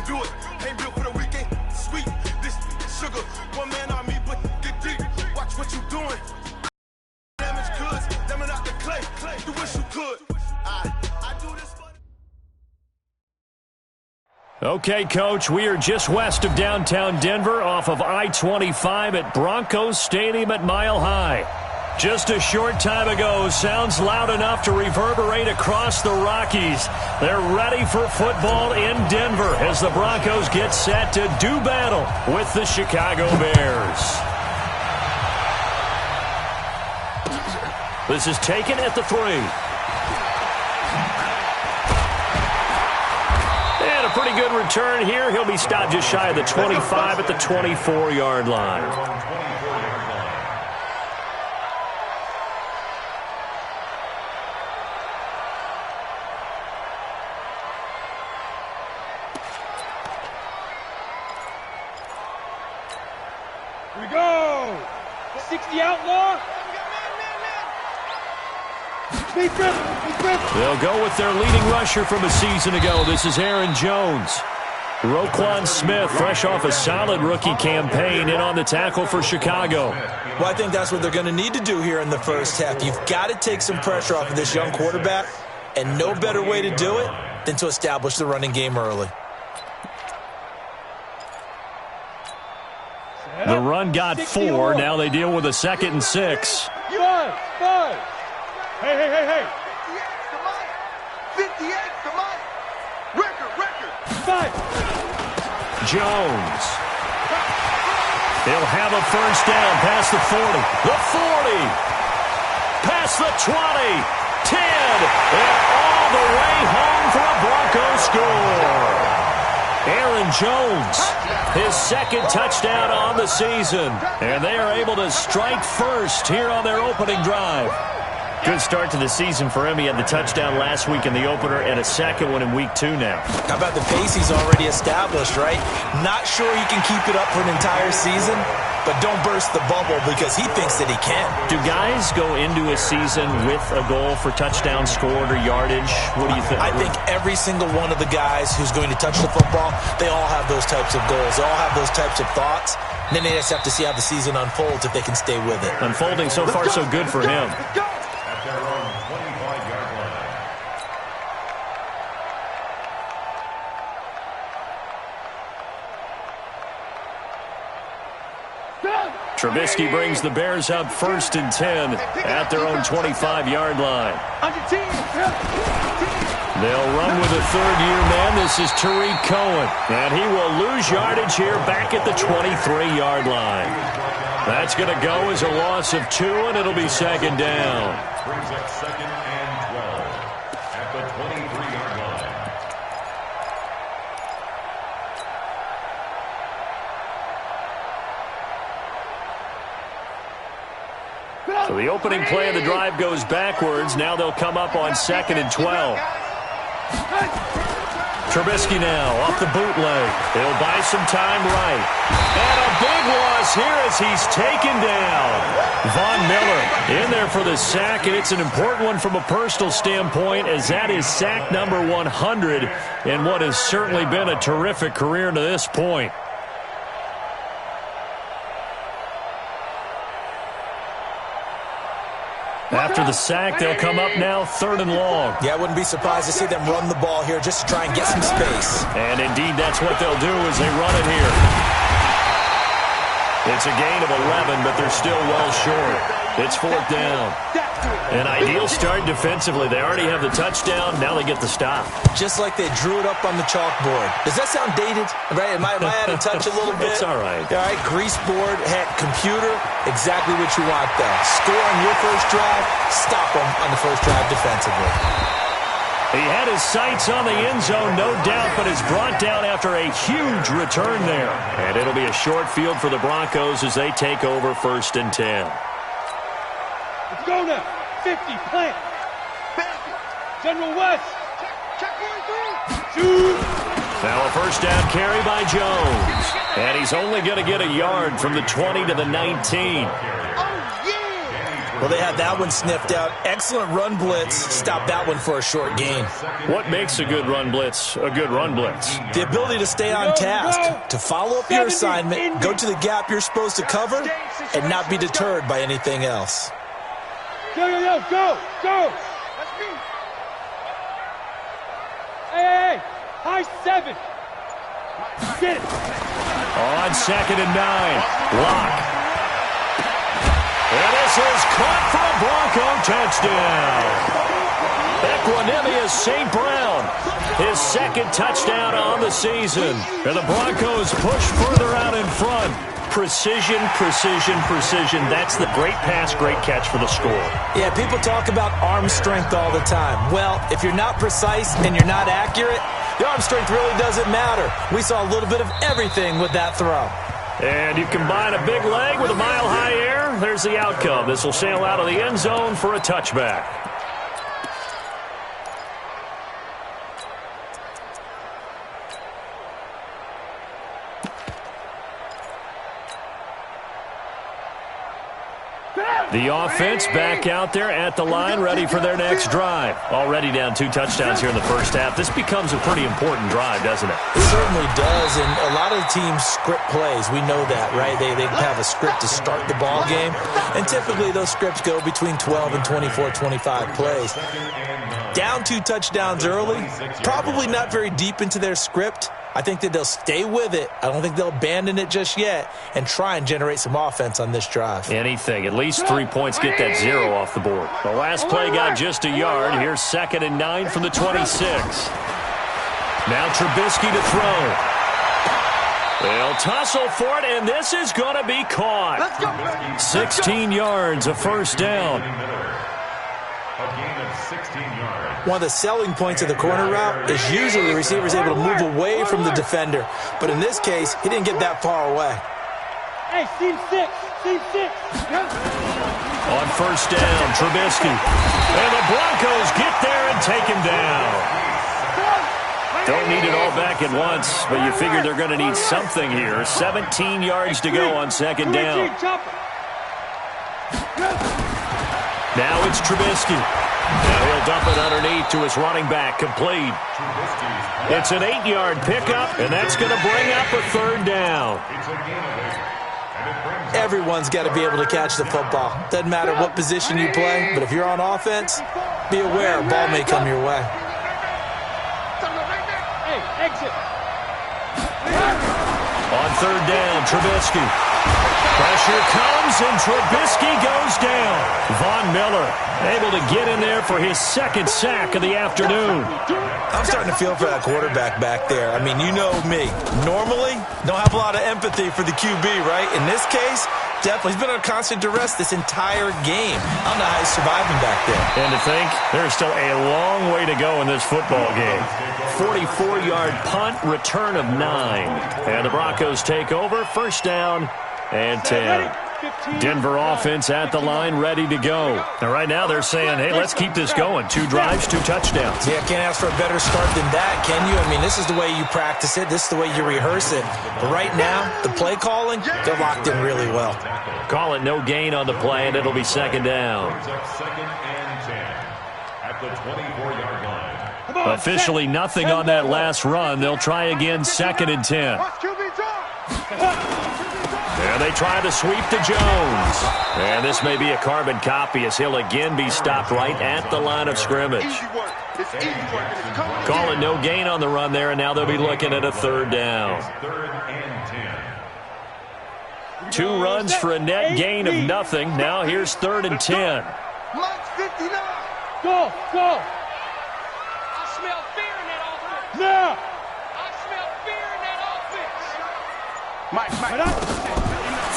do it. Ain't built for the weekend. Sweet, this sugar. One man on me, but get deep. Watch what you doing. Damage goods, them out the clay. You wish you could. I do this for. Okay, Coach, we are just west of downtown Denver off of I-25 at Broncos Stadium at Mile High. Just a short time ago, sounds loud enough to reverberate across the Rockies. They're ready for football in Denver as the Broncos get set to do battle with the Chicago Bears. This is taken at the 3. And a pretty good return here. He'll be stopped just shy of the 25 at the 24-yard line. Here we go! 60 outlaw! They'll go with their leading rusher from a season ago. This is Aaron Jones. Roquan Smith, fresh off a solid rookie campaign, in on the tackle for Chicago. Well, I think that's what they're going to need to do here in the first half. You've got to take some pressure off of this young quarterback, and no better way to do it than to establish the running game early. The run got 4. Now they deal with a 2nd and 6. 5. Hey. 58, come on. Record. 5. Jones. He'll have a first down past the 40. The 40. Past the 20. 10. And all the way home for a Broncos score. Aaron Jones, his 2nd touchdown on the season. And they are able to strike first here on their opening drive. Good start to the season for him. He had the touchdown last week in the opener and a 2nd one in week 2 now. How about the pace he's already established, right? Not sure he can keep it up for an entire season, but don't burst the bubble because he thinks that he can. Do guys go into a season with a goal for touchdown scored or yardage? What do you think? I think every single one of the guys who's going to touch the football, they all have those types of goals. They all have those types of thoughts. And then they just have to see how the season unfolds if they can stay with it. Unfolding so far so good for him. Trubisky brings the Bears up 1st and 10 at their own 25-yard line. They'll run with a 3rd-year man. This is Tariq Cohen, and he will lose yardage here back at the 23-yard line. That's going to go as a loss of 2, and it'll be 2nd down. Brings up 2nd and 12 at the 23-yard line. So the opening play of the drive goes backwards. Now they'll come up on 2nd and 12. Trubisky now off the bootleg. He'll buy some time right. And a big loss here as he's taken down. Von Miller in there for the sack, and it's an important one from a personal standpoint as that is sack number 100 in what has certainly been a terrific career to this point. After the sack, they'll come up now 3rd and long. Yeah, I wouldn't be surprised to see them run the ball here just to try and get some space. And indeed, that's what they'll do as they run it here. It's a gain of 11, but they're still well short. It's 4th down. An ideal start defensively. They already have the touchdown. Now they get the stop. Just like they drew it up on the chalkboard. Does that sound dated? Right? Am I out of touch a little bit? It's all right. All right, grease board, heck, computer, exactly what you want there. Score on your first drive, stop them on the first drive defensively. He had his sights on the end zone, no doubt, but is brought down after a huge return there. And it'll be a short field for the Broncos as they take over 1st and 10. Let's go now. 50, plant. General West. Check 1, 2. Shoot. Now a first down carry by Jones. And he's only going to get a yard from the 20 to the 19. Well, they had that one sniffed out. Excellent run blitz. Stop that one for a short gain. What makes a good run blitz a good run blitz? The ability to stay on task, to follow up your assignment, go to the gap you're supposed to cover, and not be deterred by anything else. Go, go! That's me. Hey, high 7. Get it. On 2nd and 9. Lock. And this is caught for a Bronco touchdown. Equanimous St. Brown, his 2nd touchdown on the season. And the Broncos push further out in front. Precision, precision, precision. That's the great pass, great catch for the score. Yeah, people talk about arm strength all the time. Well, if you're not precise and you're not accurate, the arm strength really doesn't matter. We saw a little bit of everything with that throw. And you combine a big leg with a mile-high air, there's the outcome. This will sail out of the end zone for a touchback. The offense back out there at the line, ready for their next drive. Already down 2 touchdowns here in the first half. This becomes a pretty important drive, doesn't it? It certainly does, and a lot of the teams script plays. We know that, right? They have a script to start the ball game, and typically those scripts go between 12 and 24, 25 plays. Down 2 touchdowns early, probably not very deep into their script. I think that they'll stay with it. I don't think they'll abandon it just yet and try and generate some offense on this drive. Anything. At least 3 points, get that 0 off the board. The last play got just a yard. Here's 2nd and 9 from the 26. Now Trubisky to throw. They'll tussle for it, and this is going to be caught. 16 yards, a first down. A gain of 16 yards. One of the selling points of the corner route is usually the receiver is able to move away from the defender. But in this case, he didn't get that far away. Hey, team 6. On first down, Trubisky. And the Broncos get there and take him down. Don't need it all back at once, but you figure they're going to need something here. 17 yards to go on 2nd down. Now it's Trubisky. Now he'll dump it underneath to his running back, complete. It's an 8-yard pickup, and that's going to bring up a 3rd down. Everyone's got to be able to catch the football. Doesn't matter what position you play, but if you're on offense, be aware a ball may come your way. Hey, exit. On 3rd down, Trubisky. Pressure comes, and Trubisky goes down. Von Miller able to get in there for his 2nd sack of the afternoon. I'm starting to feel for that quarterback back there. I mean, you know me. Normally, don't have a lot of empathy for the QB, right? In this case, definitely. He's been under constant duress this entire game. I don't know how he's surviving back there. And to think, there's still a long way to go in this football game. 44-yard punt, return of 9. And the Broncos take over, first down and 10. Denver offense at the line, ready to go. Now, right now, they're saying, hey, let's keep this going. 2 drives, 2 touchdowns. Yeah, can't ask for a better start than that, can you? I mean, this is the way you practice it. This is the way you rehearse it. But right now, the play calling, they're locked in really well. Call it no gain on the play, and it'll be 2nd down. 2nd and 10 at the 24-yard line. Officially nothing on that last run. They'll try again, 2nd and 10. And they try to sweep to Jones. And this may be a carbon copy as he'll again be stopped right at the line of scrimmage. Call it no gain on the run there, and now they'll be looking at a 3rd down. 3rd and 10. 2 runs for a net gain of nothing. Now here's 3rd and 10. Go! I smell fear in that offense. Now! I smell fear in that offense.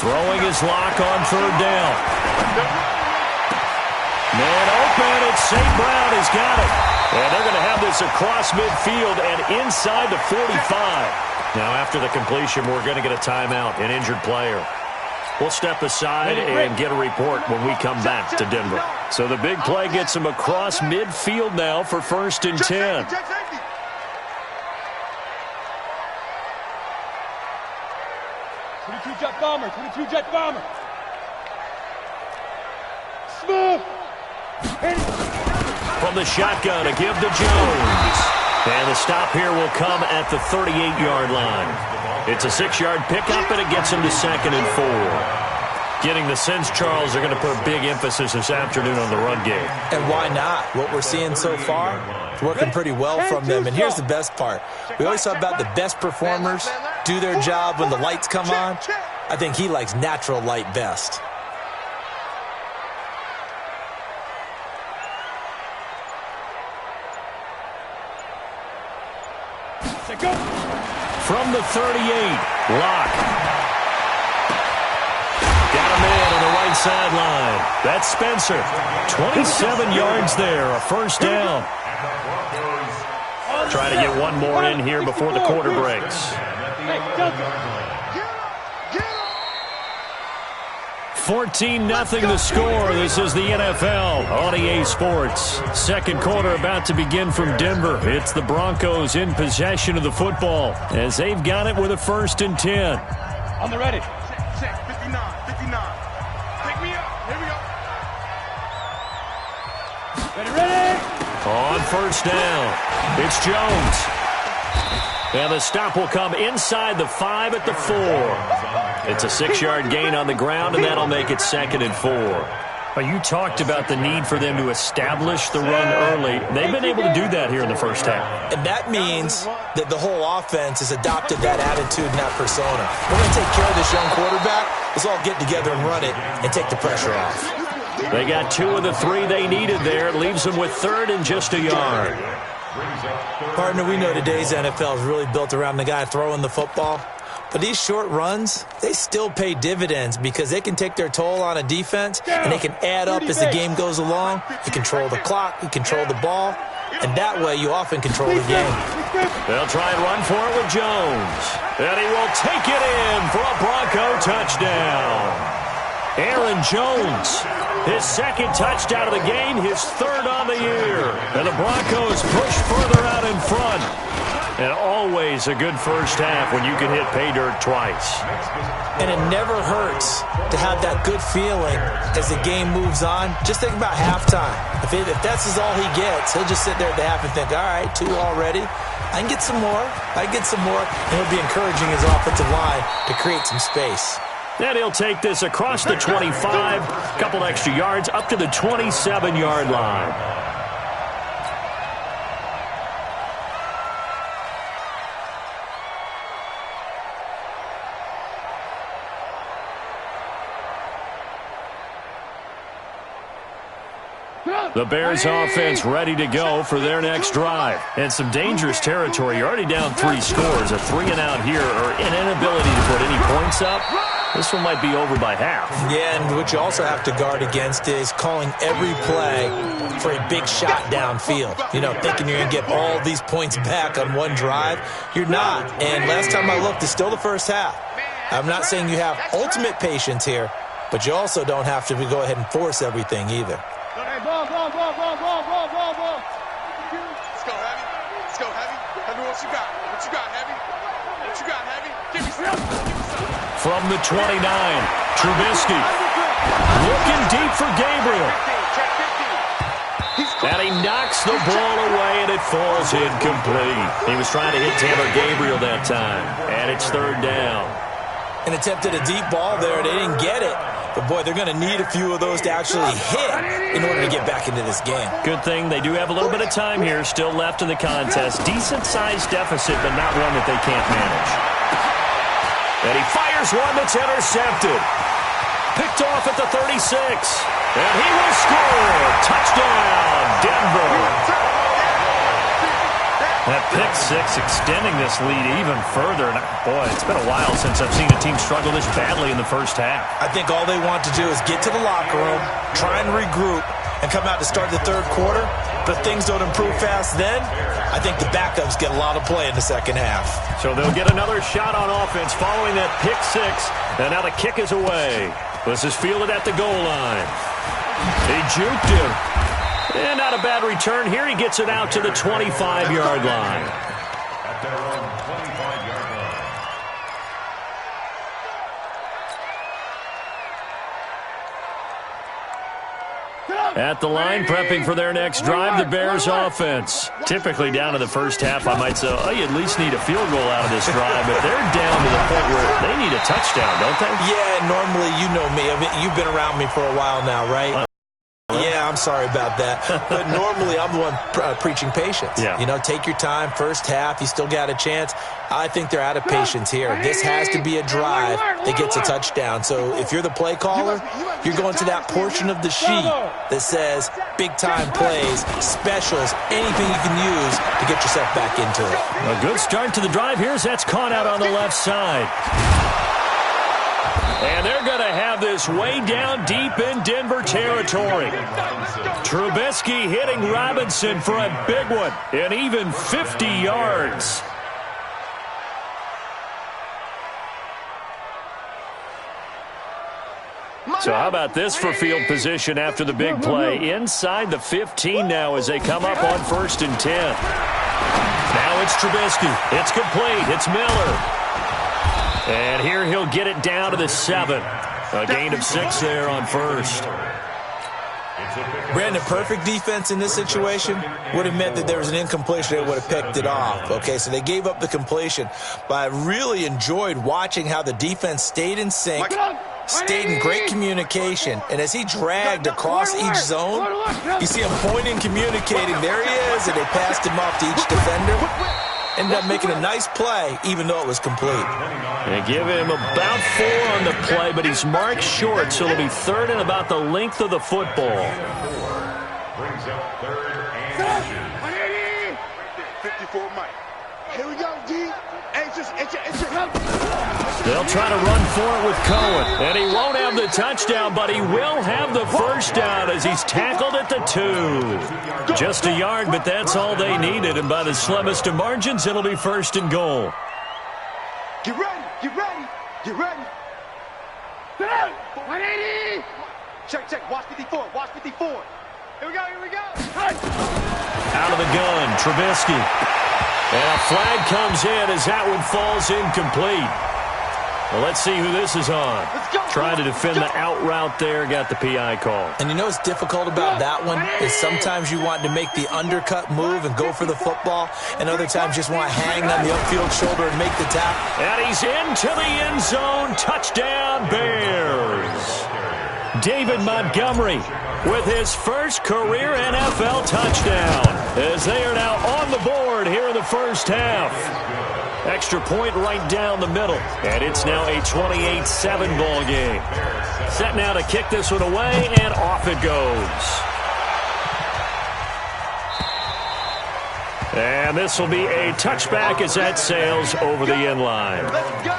Throwing his lock on 3rd down. Man open, and St. Brown has got it. And they're going to have this across midfield and inside the 45. Now after the completion, we're going to get a timeout, an injured player. We'll step aside and get a report when we come back to Denver. So the big play gets him across midfield now for 1st and 10. Jet bomber, 22 jet bomber. Smith. From the shotgun, a give to Jones. And the stop here will come at the 38-yard line. It's a 6-yard pickup, and it gets him to 2nd and 4. Getting the sense, Charles, they're going to put a big emphasis this afternoon on the run game. And why not? What we're seeing so far, it's working pretty well from them. And here's the best part. We always talk about the best performers do their job when the lights come on. I think he likes natural light best. From the 38, Locke. Got a man on the right sideline. That's Spencer. 27 yards there, a first down. Try to get one more in here before the quarter breaks. 14-0 the score. This is the NFL on EA Sports. Second quarter about to begin from Denver. It's the Broncos in possession of the football as they've got it with a 1st and 10. On the ready. Check, 59. Pick me up. Here we go. Ready. On first down, it's Jones. And the stop will come inside the 5 at the 4. It's a 6-yard gain on the ground, and that'll make it 2nd and 4. Well, you talked about the need for them to establish the run early. They've been able to do that here in the first half. And that means that the whole offense has adopted that attitude and that persona. We're going to take care of this young quarterback. Let's all get together and run it and take the pressure off. They got 2 of the 3 they needed there. It leaves them with 3rd and just a yard. Partner, we know today's NFL is really built around the guy throwing the football. But these short runs, they still pay dividends because they can take their toll on a defense and they can add up as the game goes along. You control the clock, you control the ball, and that way you often control the game. They'll try and run for it with Jones. And he will take it in for a Bronco touchdown. Aaron Jones, his 2nd touchdown of the game, his 3rd on the year. And the Broncos push further out in front. And always a good first half when you can hit pay dirt twice. And it never hurts to have that good feeling as the game moves on. Just think about halftime. If that's all he gets, he'll just sit there at the half and think, all right, 2 already. I can get some more. And he'll be encouraging his offensive line to create some space. Then he'll take this across the 25, a couple extra yards, up to the 27-yard line. The Bears offense ready to go for their next drive. And some dangerous territory. You're already down 3 scores. A 3-and-out here or an inability to put any points up. This one might be over by half. Yeah, and what you also have to guard against is calling every play for a big shot downfield. You know, thinking you're going to get all these points back on one drive. You're not. And last time I looked, it's still the first half. I'm not saying you have ultimate patience here, but you also don't have to go ahead and force everything either. Ball. Let's go, Heavy. Heavy, what you got? Heavy? Give me some. From the 29, Trubisky looking deep for Gabriel. And he knocks the ball away, and it falls incomplete. He was trying to hit Tanner Gabriel that time, and it's 3rd down. And attempted a deep ball there. They didn't get it. But, boy, they're going to need a few of those to actually hit in order to get back into this game. Good thing they do have a little bit of time here still left in the contest. Decent-sized deficit, but not one that they can't manage. And he fires one that's intercepted. Picked off at the 36. And he will score. Touchdown, Denver. That pick 6 extending this lead even further. And boy, it's been a while since I've seen a team struggle this badly in the first half. I think all they want to do is get to the locker room, try and regroup, and come out to start the 3rd quarter. But if things don't improve fast then, I think the backups get a lot of play in the 2nd half. So they'll get another shot on offense following that pick 6. And now the kick is away. This is fielded at the goal line. He juked him. And not a bad return here. He gets it out to the 25-yard line. At their own 25-yard line. At the line, prepping for their next drive, the Bears offense. Typically down to the first half, I might say, oh, you at least need a field goal out of this drive, but they're down to the point where they need a touchdown, don't they? Yeah, normally, you know me. I mean, you've been around me for a while now, right? Yeah, I'm sorry about that. But normally, I'm the one preaching patience. Yeah. You know, take your time. First half, you still got a chance. I think they're out of patience here. This has to be a drive that gets a touchdown. So if you're the play caller, you're going to that portion of the sheet that says big-time plays, specials, anything you can use to get yourself back into it. A good start to the drive. Here's that's caught out on the left side. And they're going to have this way down deep in Denver territory. Trubisky hitting Robinson for a big one, and even 50 yards. So how about this for field position after the big play? Inside the 15 now as they come up on 1st and 10. Now it's Trubisky. It's complete. It's Miller. And here he'll get it down to the 7. A gain of 6 there on 1st. Brandon, perfect defense in this situation would have meant that there was an incompletion. They would have picked it off. Okay, so they gave up the completion. But I really enjoyed watching how the defense stayed in sync, stayed in great communication. And as he dragged across each zone, you see him pointing, communicating. There he is, and they passed him off to each defender. Ended up making a nice play, even though it was complete. They give him about 4 on the play, but he's marked short, so it'll be 3rd and about the length of the football. Brings up 3rd and 54 Mike. Here we go, D. They'll try to run for it with Cohen. And he won't have the touchdown, but he will have the first down as he's tackled at the 2. Just a yard, but that's all they needed. And by the slimmest of margins, it'll be 1st and goal. Get ready, get ready, get ready. 180! Check, watch 54, watch 54. Here we go. Out of the gun, Trubisky. And a flag comes in as that one falls incomplete. Well, let's see who this is on. Trying to defend the out route there, got the PI call. And you know what's difficult about that one is sometimes you want to make the undercut move and go for the football, and other times just want to hang on the upfield shoulder and make the tackle. And he's into the end zone. Touchdown, Bears. David Montgomery with his first career NFL touchdown as they are now on the board here in the first half. Extra point right down the middle, and it's now a 28-7 ball game. Set now to kick this one away, and off it goes. And this will be a touchback as that sails over the end line. Let's go.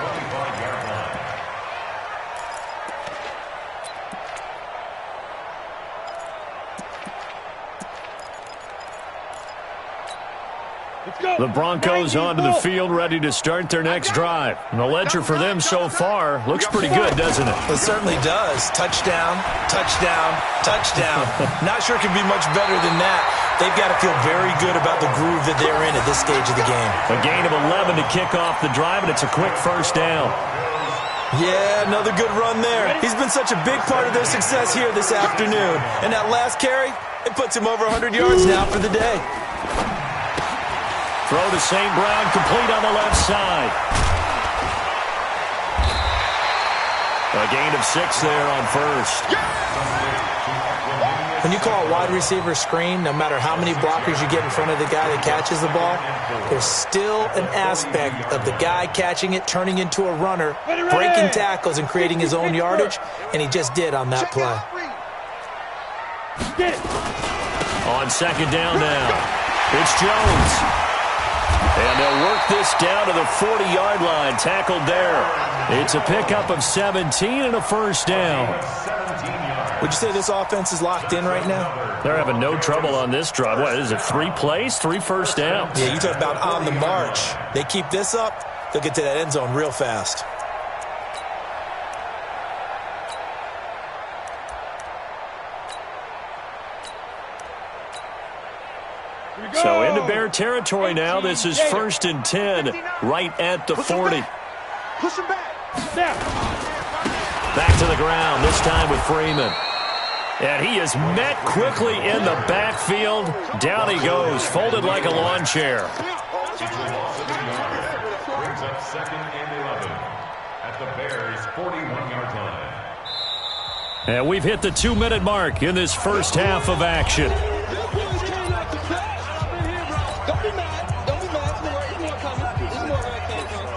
The Broncos onto the field, ready to start their next drive. And the ledger for them so far looks pretty good, doesn't it? It certainly does. Touchdown, touchdown, touchdown. Not sure it can be much better than that. They've got to feel very good about the groove that they're in at this stage of the game. A gain of 11 to kick off the drive, and it's a quick first down. Yeah, another good run there. He's been such a big part of their success here this afternoon. And that last carry, it puts him over 100 yards now for the day. Throw to St. Brown, complete on the left side. A gain of 6 there on first. When you call a wide receiver screen, no matter how many blockers you get in front of the guy that catches the ball, there's still an aspect of the guy catching it, turning into a runner, breaking tackles and creating his own yardage, and he just did on that play. On second down now, it's Jones. And they'll work this down to the 40-yard line, tackled there. It's a pickup of 17 and a first down. Would you say this offense is locked in right now? They're having no trouble on this drive. What is it, 3 plays, 3 first downs? Yeah, you talk about on the march. They keep this up, they'll get to that end zone real fast. So into Bear territory now. This is 1st and 10, right at the 40. Push him back. Back to the ground, this time with Freeman. And he is met quickly in the backfield. Down he goes, folded like a lawn chair. It's a loss of 1 yard. Brings up 2nd and 11 at the Bears' 41-yard line. And we've hit the 2-minute mark in this first half of action. Don't be mad. Don't be mad. There's more coming. There's more where it came from.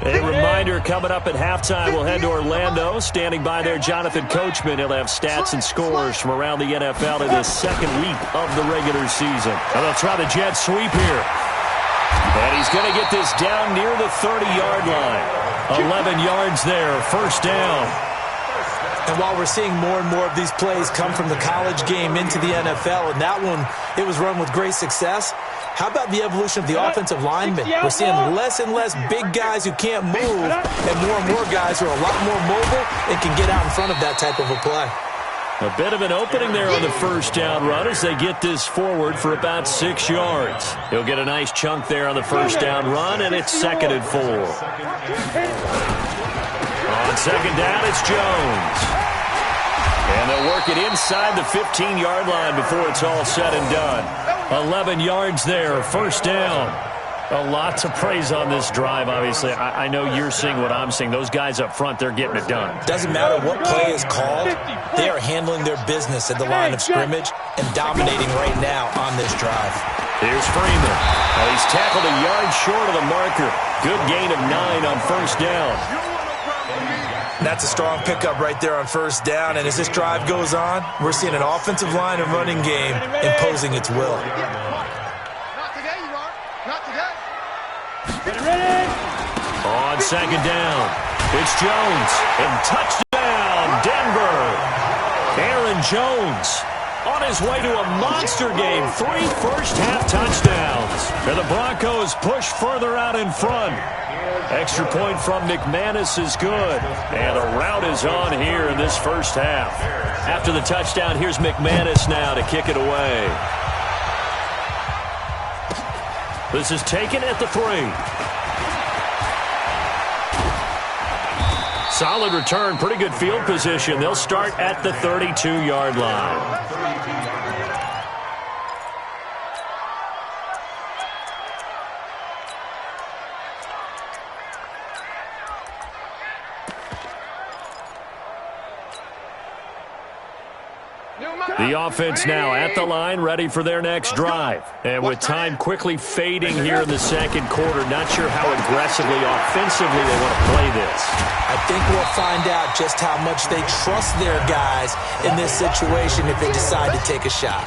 A reminder, coming up at halftime, we'll head to Orlando. Standing by there, Jonathan Coachman. He'll have stats and scores from around the NFL in this second week of the regular season. And they'll try the jet sweep here. And he's going to get this down near the 30-yard line. 11 yards there, first down. And while we're seeing more and more of these plays come from the college game into the NFL, and that one, it was run with great success, how about the evolution of the offensive linemen? We're seeing less and less big guys who can't move, and more guys who are a lot more mobile and can get out in front of that type of a play. A bit of an opening there on the first down run as they get this forward for about 6 yards. He'll get a nice chunk there on the first down run, and it's 2nd and 4. On second down, it's Jones. And they'll work it inside the 15-yard line before it's all said and done. 11 yards there, first down. A lot to praise on this drive, obviously. I know you're seeing what I'm seeing. Those guys up front, they're getting it done. Doesn't matter what play is called. They are handling their business at the line of scrimmage and dominating right now on this drive. Here's Freeman. He's tackled a yard short of the marker. Good gain of 9 on first down. That's a strong pickup right there on first down. And as this drive goes on, we're seeing an offensive line and running game imposing its will. On second down, it's Jones. And touchdown, Denver. Aaron Jones on his way to a monster game. 3 first-half touchdowns. And the Broncos push further out in front. Extra point from McManus is good. And the route is on here in this first half. After the touchdown, here's McManus now to kick it away. This is taken at the 3. Solid return, pretty good field position. They'll start at the 32-yard line. The offense now at the line, ready for their next drive. And with time quickly fading here in the second quarter, not sure how aggressively, offensively they want to play this. I think we'll find out just how much they trust their guys in this situation if they decide to take a shot.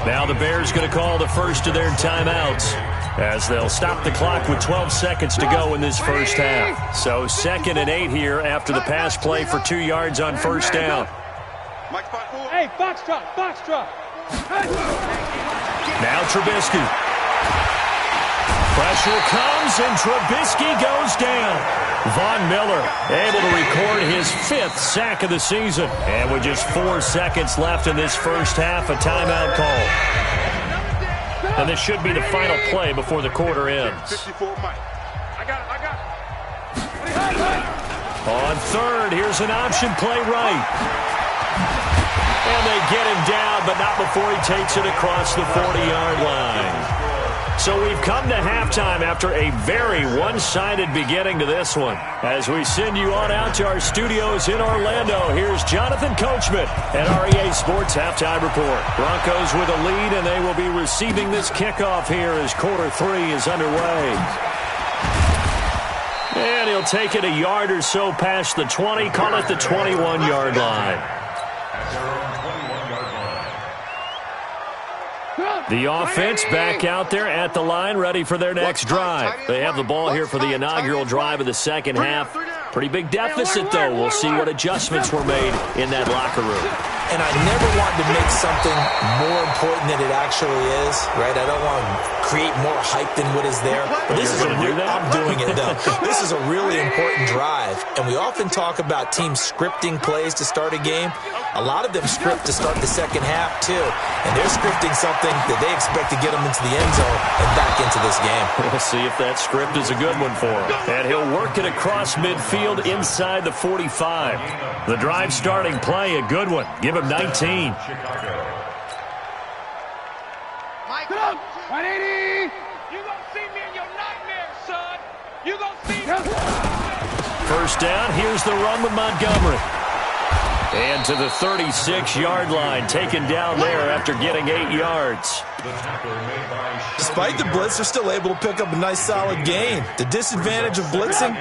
Now the Bears going to call the first of their timeouts as they'll stop the clock with 12 seconds to go in this first half. So 2nd and 8 here after the pass play for 2 yards on first down. Hey, Foxtrot. Now Trubisky. Pressure comes, and Trubisky goes down. Von Miller able to record his 5th sack of the season. And with just 4 seconds left in this first half, a timeout call. And this should be the final play before the quarter ends. On third, here's an option play right. And they get him down, but not before he takes it across the 40-yard line. So we've come to halftime after a very one-sided beginning to this one. As we send you on out to our studios in Orlando, here's Jonathan Coachman at REA Sports Halftime Report. Broncos with a lead, and they will be receiving this kickoff here as quarter 3 is underway. And he'll take it a yard or so past the 20, call it the 21-yard line. The offense back out there at the line, ready for their next drive. They have the ball here for the inaugural drive of the second half. Pretty big deficit, though. We'll see what adjustments were made in that locker room. and I never want to make something more important than it actually is, right? I don't want to create more hype than what is there. But this is I'm doing it, though. This is a really important drive, and we often talk about teams scripting plays to start a game. A lot of them script to start the second half, too, and they're scripting something that they expect to get them into the end zone and back into this game. We'll see if that script is a good one for him. And he'll work it across midfield inside the 45. The drive starting play, a good one. Give him 19. Mike, 180. You gonna see me in your nightmares, son. You gonna see me. First down, here's the run with Montgomery. And to the 36-yard line, taken down there after getting 8 yards. Despite the blitz, they're still able to pick up a nice, solid gain. The disadvantage of blitzing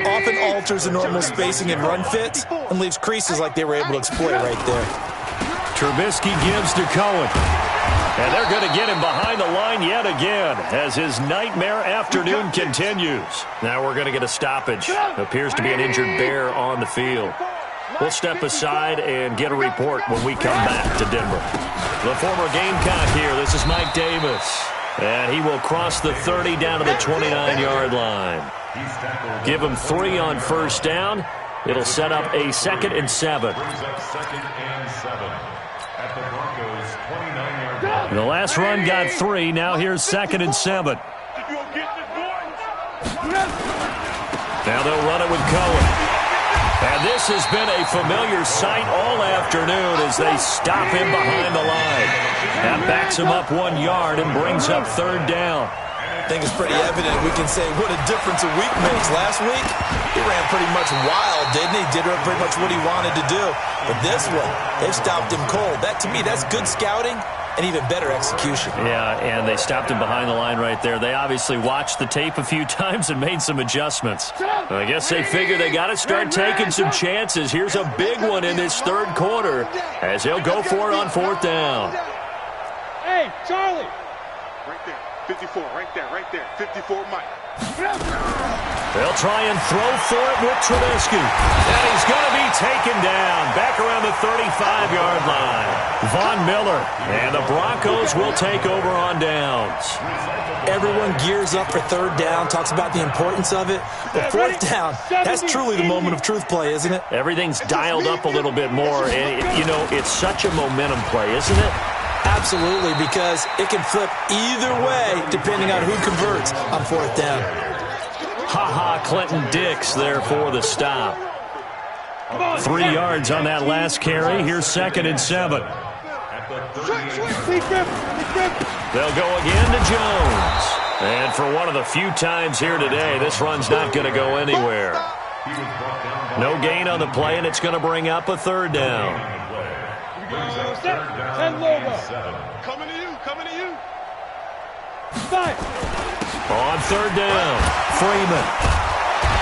often alters the normal spacing and run fits and leaves creases like they were able to exploit right there. Trubisky gives to Cohen. And they're going to get him behind the line yet again as his nightmare afternoon continues. Now we're going to get a stoppage. Appears to be an injured Bear on the field. We'll step aside and get a report when we come back to Denver. The former Gamecock here. This is Mike Davis. And he will cross the 30 down to the 29-yard line. Give him 3 on first down. It'll set up a 2nd and 7. The last run got 3. Now here's 2nd and 7. Now they'll run it with Cohen. And this has been a familiar sight all afternoon as they stop him behind the line. That backs him up 1 yard and brings up 3rd down. I think it's pretty evident we can say what a difference a week makes. Last week, he ran pretty much wild, didn't he? Did pretty much what he wanted to do. But this one, they've stopped him cold. That, to me, that's good scouting and even better execution. Yeah, and they stopped him behind the line right there. They obviously watched the tape a few times and made some adjustments. I guess they figure they got to start taking some chances. Here's a big one in this 3rd quarter as he'll go for it on 4th down. Hey, Charlie. Right there. 54, right there. 54, Mike. They'll try and throw for it with Trubisky. And he's going to be taken down back around the 35-yard line. Von Miller and the Broncos will take over on downs. Everyone gears up for 3rd down, talks about the importance of it. But 4th down, that's truly the moment of truth play, isn't it? Everything's dialed up a little bit more. And, you know, it's such a momentum play, isn't it? Absolutely, because it can flip either way depending on who converts on 4th down. Ha-ha, Clinton Dix there for the stop. 3 yards on that last carry. Here's 2nd and 7. They'll go again to Jones. And for one of the few times here today, this run's not going to go anywhere. No gain on the play, and it's going to bring up a 3rd down. Coming to you. On 3rd down, Freeman.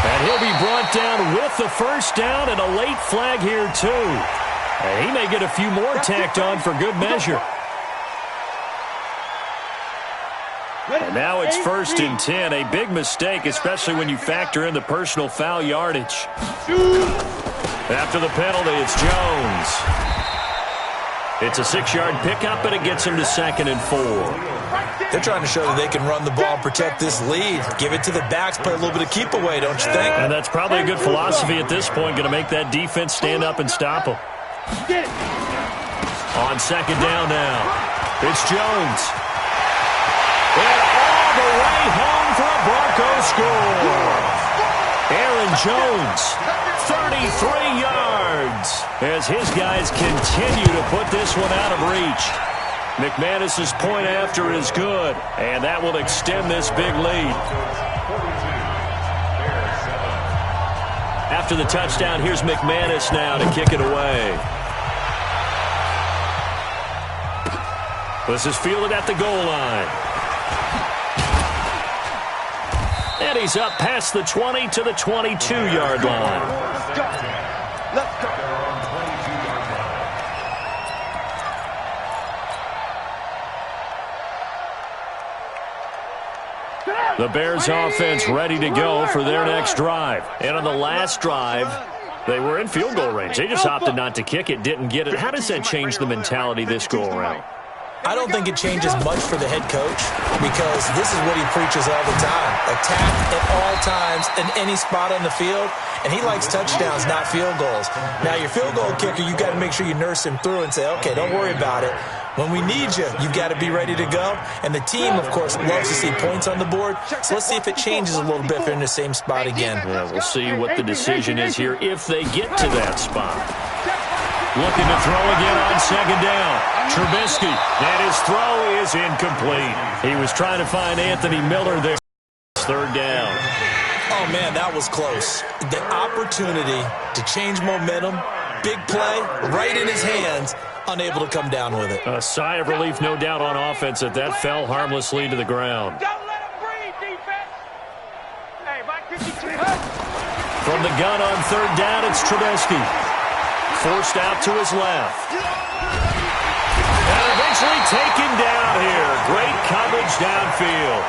And he'll be brought down with the first down and a late flag here, too. And he may get a few more tacked on for good measure. And now it's 1st and 10. A big mistake, especially when you factor in the personal foul yardage. After the penalty, it's Jones. It's a 6-yard pickup, and it gets him to 2nd and 4. They're trying to show that they can run the ball and protect this lead. Give it to the backs, play a little bit of keep away, don't you think? And that's probably a good philosophy at this point, going to make that defense stand up and stop them. On 2nd down now, it's Jones. And all the way home for a Broncos score. Aaron Jones, 33 yards, as his guys continue to put this one out of reach. McManus's point after is good, and that will extend this big lead. After the touchdown, here's McManus now to kick it away. This is fielded at the goal line. And he's up past the 20 to the 22-yard line. Let's go. The Bears offense ready to go for their next drive. And on the last drive, They were in field goal range. They just opted not to kick it, didn't get it. How does that change the mentality this go-around? I don't think it changes much for the head coach because this is what he preaches all the time. Attack at all times in any spot on the field, and he likes touchdowns, not field goals. Now, your field goal kicker, you got to make sure you nurse him through and say, okay, don't worry about it. When we need you, you've got to be ready to go. And the team, of course, loves to see points on the board. So let's see if it changes a little bit if they're in the same spot again. Yeah, we'll see what the decision is here if they get to that spot. Looking to throw again on second down. Trubisky, and his throw is incomplete. He was trying to find Anthony Miller there. Third down. Oh, man, that was close. The opportunity to change momentum, big play, right in his hands, unable to come down with it. A sigh of relief, no doubt, on offense that fell harmlessly to the ground. Don't let him breathe, defense. Hey, Mike 52. From the gun on third down, it's Trubisky. Forced out to his left. And eventually taken down here. Great coverage downfield.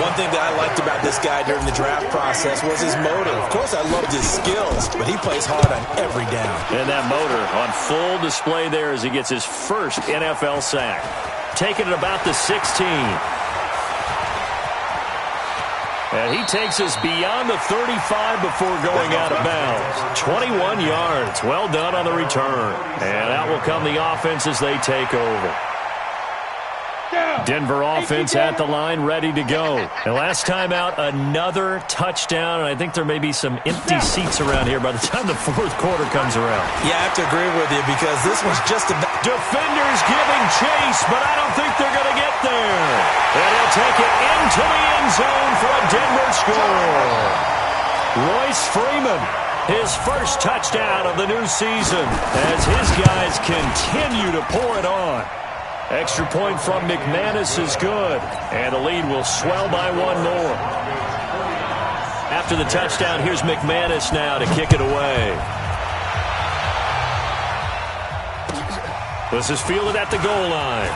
One thing that I liked about this guy during the draft process was his motor. Of course, I loved his skills, but he plays hard on every down. And that motor on full display there as he gets his first NFL sack. Taking it about the 16. And he takes us beyond the 35 before going out of bounds. 21 yards. Well done on the return. And out will come the offense as they take over. Denver offense at the line, ready to go. And last time out, another touchdown, and I think there may be some empty seats around here by the time the fourth quarter comes around. Yeah, I have to agree with you because this one's just about... Defenders giving chase, but I don't think they're going to get there. And he'll take it into the end zone for a Denver score. Royce Freeman, his first touchdown of the new season as his guys continue to pour it on. Extra point from McManus is good, and the lead will swell by one more. After the touchdown, here's McManus now to kick it away. This is fielded at the goal line.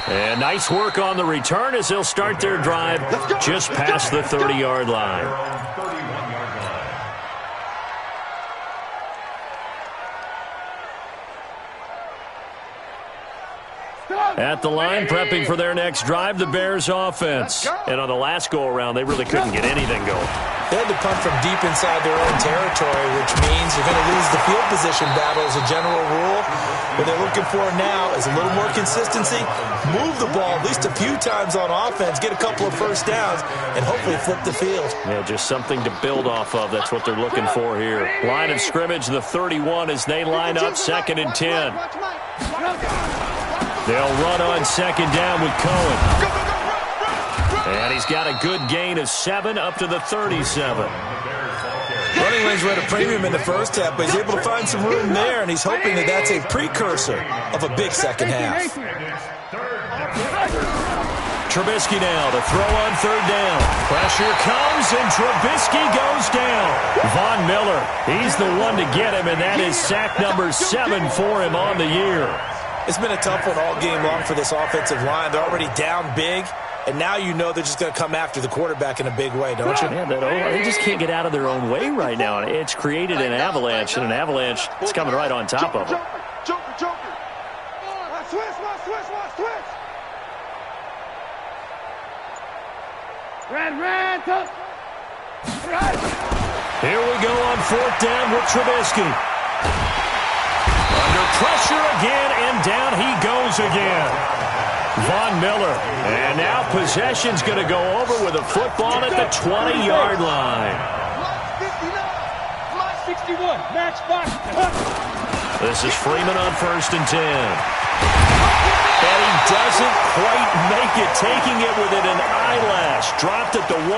And nice work on the return as they'll start their drive just past the 30-yard line. At the line, prepping for their next drive, the Bears offense. And on the last go-around, they really couldn't get anything going. They had to punt from deep inside their own territory, which means you're going to lose the field position battle as a general rule. What they're looking for now is a little more consistency, move the ball at least a few times on offense, get a couple of first downs, and hopefully flip the field. Yeah, just something to build off of. That's what they're looking for here. Line of scrimmage, the 31, as they line up 2nd and 10. They'll run on second down with Cohen. And he's got a good gain of 7 up to the 37. Running lanes were at a premium in the first half, but he's able to find some room there, and he's hoping that that's a precursor of a big second half. Trubisky now to throw on third down. Pressure comes, and Trubisky goes down. Von Miller, he's the one to get him, and that is sack number 7 for him on the year. It's been a tough one all game long for this offensive line. They're already down big, and now you know they're just going to come after the quarterback in a big way, don't you? Yeah, they just can't get out of their own way right now. It's created an avalanche, and an avalanche is coming right on top of them. Joker. Switch. Red, up. Right. Here we go on fourth down with Trubisky. Under pressure again, and down he goes again. Von Miller. And now possession's going to go over with a football at the 20-yard line. Line 61. Match box. This is Freeman on 1st and 10. And he doesn't quite make it, taking it within an eyelash. Dropped at the 1.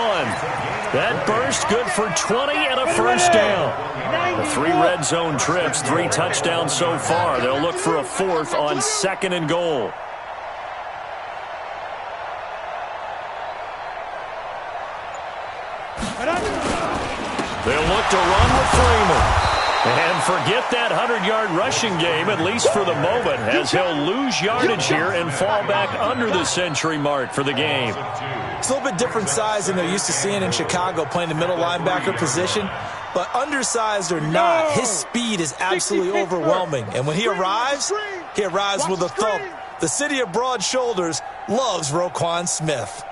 That burst good for 20 and a first down. The 3 red zone trips, 3 touchdowns so far. They'll look for a 4th on 2nd and goal. They'll look to run with Freeman. And forget that 100-yard rushing game, at least for the moment, as he'll lose yardage here and fall back under the century mark for the game. It's a little bit different size than they're used to seeing in Chicago, playing the middle linebacker position. But undersized or not, his speed is absolutely overwhelming. And when he arrives with a thump. The city of broad shoulders loves Roquan Smith.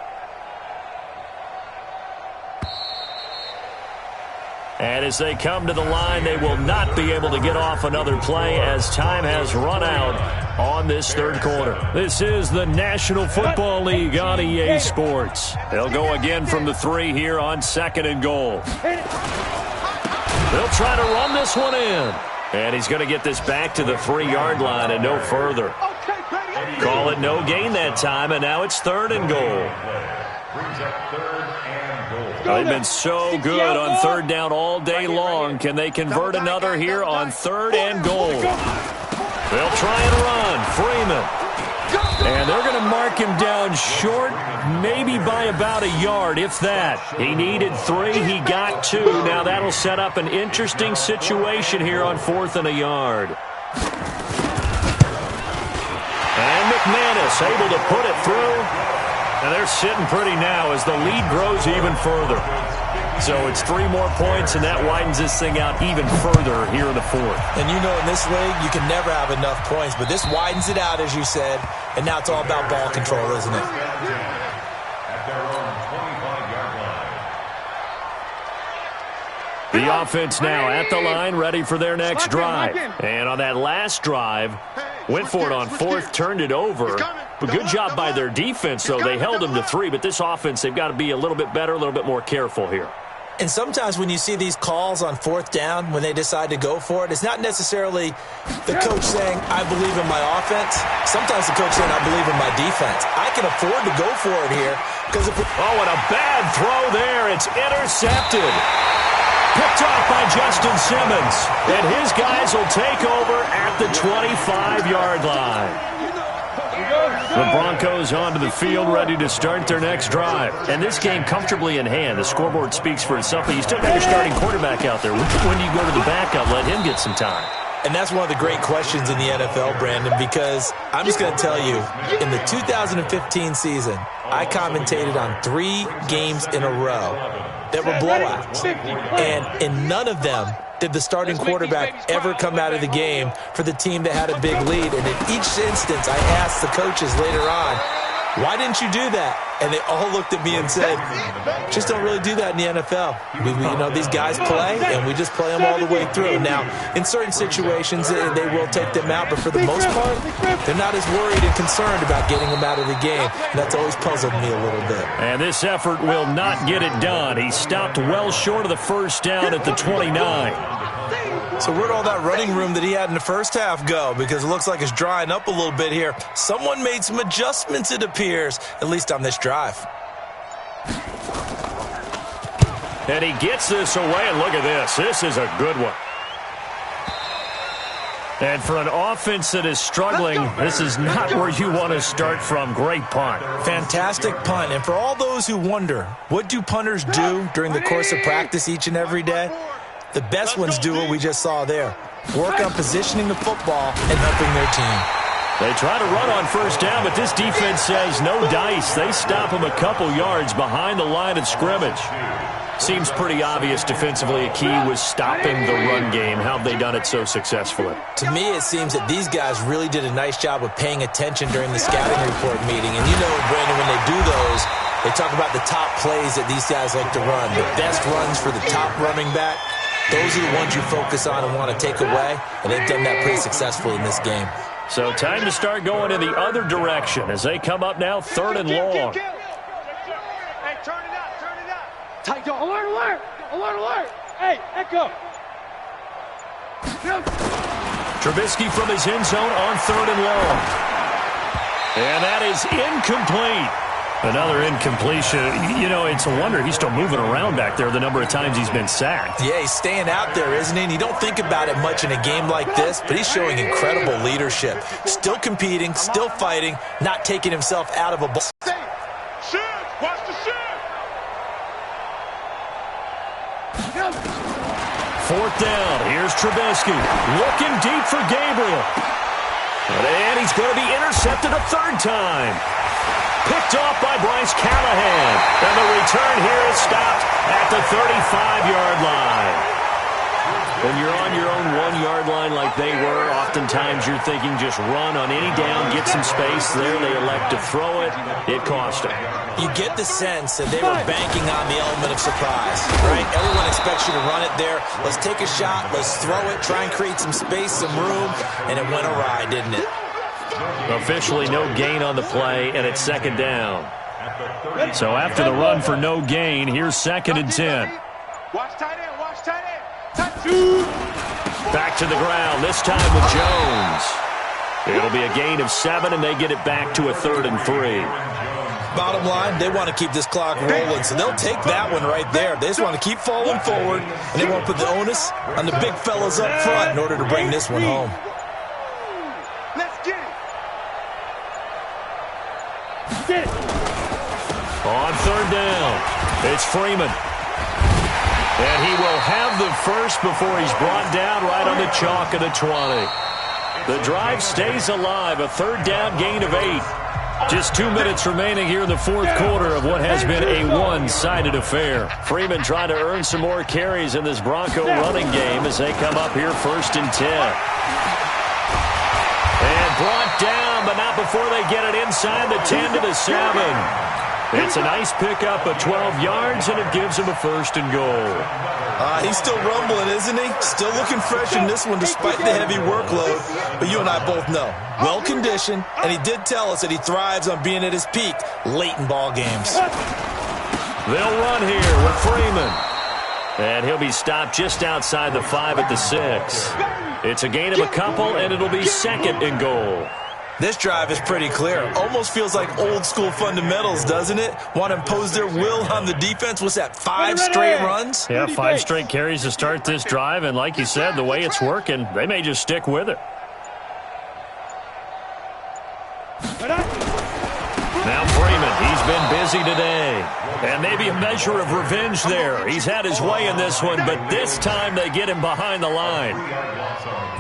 And as they come to the line, they will not be able to get off another play as time has run out on this third quarter. This is the National Football League on EA Sports. They'll go again from the 3 here on 2nd and goal. They'll try to run this one in. And he's going to get this back to the 3-yard line and no further. Call it no gain that time, and now it's 3rd and goal. They've been so good on 3rd down all day long. Can they convert another here on 3rd and goal? They'll try and run. Freeman. And they're going to mark him down short, maybe by about a yard, if that. He needed 3. He got 2. Now that'll set up an interesting situation here on 4th and a yard. And McManus able to put it through. And they're sitting pretty now as the lead grows even further. So it's 3 more points, and that widens this thing out even further here in the 4th. And you know in this league, you can never have enough points, but this widens it out, as you said, and now it's all about ball control, isn't it? The offense now at the line, ready for their next drive. And on that last drive, went for it on 4th, turned it over. But good job by their defense, though. They held them to 3, but this offense, they've got to be a little bit better, a little bit more careful here. And sometimes when you see these calls on 4th down, when they decide to go for it, it's not necessarily the coach saying, I believe in my offense. Sometimes the coach saying, I believe in my defense. I can afford to go for it here. Because if oh, and a bad throw there. It's intercepted. Picked off by Justin Simmons. And his guys will take over at the 25-yard line. The Broncos onto the field, ready to start their next drive. And this game comfortably in hand. The scoreboard speaks for itself, but you still got your starting quarterback out there. When do you go to the backup, let him get some time? And that's one of the great questions in the NFL, Brandon, because I'm just going to tell you, in the 2015 season, I commentated on 3 games in a row that were blowouts. And in none of them did the starting quarterback ever come out of the game for the team that had a big lead. And in each instance, I asked the coaches later on, why didn't you do that? And they all looked at me and said, just don't really do that in the NFL. You know, these guys play, and we just play them all the way through. Now, in certain situations, they will take them out, but for the most part, they're not as worried and concerned about getting them out of the game. And that's always puzzled me a little bit. And this effort will not get it done. He stopped well short of the first down at the 29. So where'd all that running room that he had in the first half go? Because it looks like it's drying up a little bit here. Someone made some adjustments, it appears, at least on this drive. And he gets this away, and look at this. This is a good one. And for an offense that is struggling, this is not where you want to start from. Great punt. Fantastic punt. And for all those who wonder, what do punters do during the course of practice each and every day? The best ones do what we just saw there. Work on positioning the football and helping their team. They try to run on first down, but this defense says no dice. They stop them a couple yards behind the line of scrimmage. Seems pretty obvious defensively a key was stopping the run game. How have they done it so successfully? To me, it seems that these guys really did a nice job of paying attention during the scouting report meeting. And you know, Brandon, when they do those, they talk about the top plays that these guys like to run. The best runs for the top running back. Those are the ones you focus on and want to take away, and they've done that pretty successfully in this game. So time to start going in the other direction as they come up now 3rd and long. Hey, turn it up. Tight, yo, alert. Hey, echo. Trubisky from his end zone on 3rd and long. And that is incomplete. Another incompletion. You know, it's a wonder he's still moving around back there the number of times he's been sacked. Yeah, he's staying out there, isn't he? And you don't think about it much in a game like this, but he's showing incredible leadership. Still competing, still fighting, not taking himself out of a ball. Shoot! Watch the shoot! 4th down. Here's Trubisky looking deep for Gabriel. And he's going to be intercepted a 3rd time. Picked off by Bryce Callahan. And the return here is stopped at the 35-yard line. When you're on your own 1-yard line like they were, oftentimes you're thinking just run on any down, get some space. There they elect to throw it. It cost them. You get the sense that they were banking on the element of surprise, right? Everyone expects you to run it there. Let's take a shot. Let's throw it. Try and create some space, some room. And it went awry, didn't it? Officially no gain on the play, and it's 2nd down. So after the run for no gain, here's 2nd and 10. Watch tight end. Watch tight end. Back to the ground, this time with Jones. It'll be a gain of 7, and they get it back to a 3rd and 3. Bottom line, they want to keep this clock rolling, so they'll take that one right there. They just want to keep falling forward, and they want to put the onus on the big fellas up front in order to bring this one home. Let's get it. On 3rd down, it's Freeman. And he will have the first before he's brought down right on the chalk of the 20. The drive stays alive, a 3rd down gain of 8. Just 2 minutes remaining here in the 4th quarter of what has been a one-sided affair. Freeman trying to earn some more carries in this Bronco running game as they come up here 1st and 10. And brought down, but not before they get it inside the 10 to the 7. It's a nice pickup of 12 yards, and it gives him a 1st and goal. He's still rumbling, isn't he? Still looking fresh in this one despite the heavy workload. But you and I both know, well-conditioned, and he did tell us that he thrives on being at his peak late in ball games. They'll run here with Freeman. And he'll be stopped just outside the 5 at the 6. It's a gain of a couple, and it'll be 2nd and goal. This drive is pretty clear. Almost feels like old-school fundamentals, doesn't it? Want to impose their will on the defense. What's that, 5 straight runs? Yeah, 5 straight carries to start this drive, and like you said, the way it's working, they may just stick with it. Now Freeman, he's been busy today. And maybe a measure of revenge there. He's had his way in this one, but this time they get him behind the line.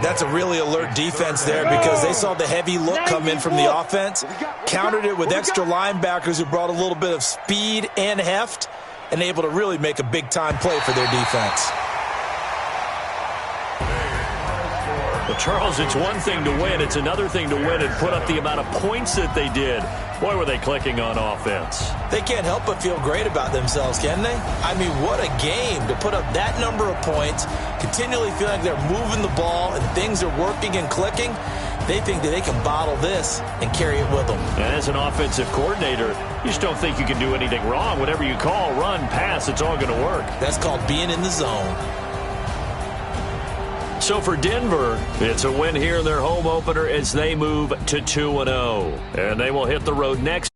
That's a really alert defense there because they saw the heavy look come in from the offense, countered it with extra linebackers who brought a little bit of speed and heft, and able to really make a big-time play for their defense. Well, Charles, it's one thing to win. It's another thing to win and put up the amount of points that they did. Boy, were they clicking on offense. They can't help but feel great about themselves, can they? I mean, what a game to put up that number of points, continually feeling like they're moving the ball and things are working and clicking. They think that they can bottle this and carry it with them. And as an offensive coordinator, you just don't think you can do anything wrong. Whatever you call, run, pass, it's all going to work. That's called being in the zone. So for Denver, it's a win here in their home opener as they move to 2-0. And they will hit the road next.